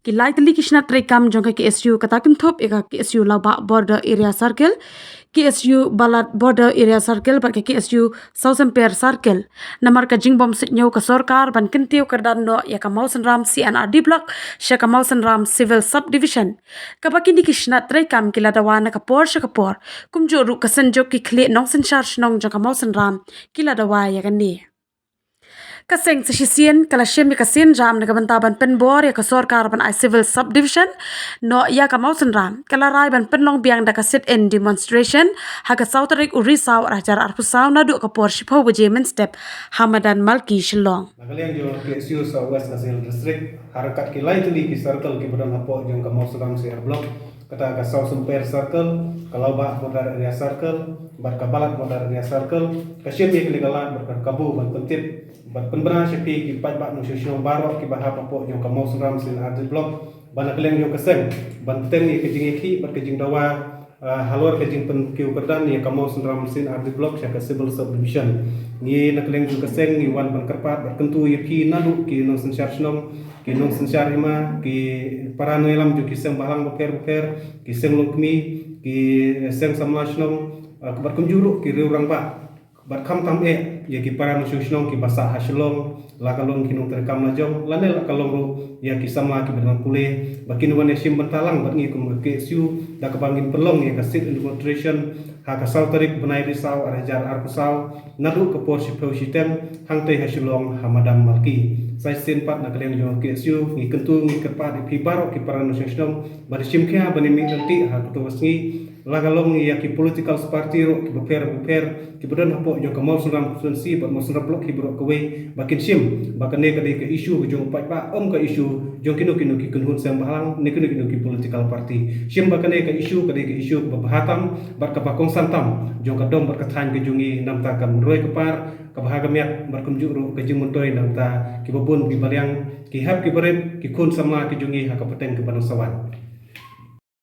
ki lightly kishna trekam jongka KSU katakim thop eka KSU laba border area circle KSU balat border area circle ba KSU Southern Pair circle namar ka jingbom sitnyo ka sorkar ban kintiu kardan no ya ka Mausan Ram CNRD block sha ka Mausan Ram civil subdivision kabakini kishna trekam kila dawana ka por sha ka por kumjo ru ka sanjok ki khle nong san charge nong jongka Mausan Ram kila dawa ya kan ni kaseng sesisian kala shem ya kasin ram na kabanta ban pen bor ya ka sorkar ban I civil subdivision no ya ka Mausan Ram kala rai ban pen long biang da ka sit in demonstration ha ka sautarik urisaw rajar arpusaw na du ka por shipho buje men step Hamadan Malki Shillong Nagaliang jo KSU sa West Kasil District harakat ki lightly ki circle ki badan hapo jong ka Mausan Ram CR block kata ka Southern Pair circle kalau ba border area circle bar ka balat border area circle ka shepi ki legala bar ka kabu ban pentip bar penbra shepi ki pat ba no shosho baro ki ba hapo jong ka Mausan Ram CR block ban nagaliang jo kaseng ban ten ki jingi ki bar ka jing dawa halwar ka jing pen kiu kerdan ni ka Mausan Ram CR block sya ka civil subdivision ni nagaliang jo kaseng ni wan ban karpat bar kentu ki nalu ki no sen charge nong ki nong sensar ima ki parano elam jo ki seng balang boker ki seng lukmi ki seng samlash nong kabar kunjuru ki riurang ba bar kam tam ya ki parano shushnom ki basa hashlong la kalong ki nong terekam najong lane la kalong ro ya ki sama ki benang pule bakin wane sim bentalang bar ngi kum ke siu da kabangin pelong ya ka sit in demonstration ha ka sautarik benai risau arajar arpusaw nadu ke por sipau sitem hang tei hashlong Hamadan Malki sai sen pat na kalian jo KSU ngi kentu ngi kerpat di baro ki parano shushnom bar sim kya bani mi nanti ha kutu wasngi lagalong ya ki political party ro ki beper ki bedan hapo jo ka Mausan Ram konstituensi bat Mausan Ram blok ki bro kowe bakin sim bakane ka de ke isu jo pat ba ka isu jo kino ki kunhun sang balang ne kino ki political party sim bakane ka isu bahatam bat ka bakong santam jo ka dom bar ka than ke jungi namta kam roi kepar ka bahagamiak bar kum juro ke jing montoi namta ki babun ki baliang ki hap ki baret ki kun sama ki jungi ha ka peteng ke banang sawan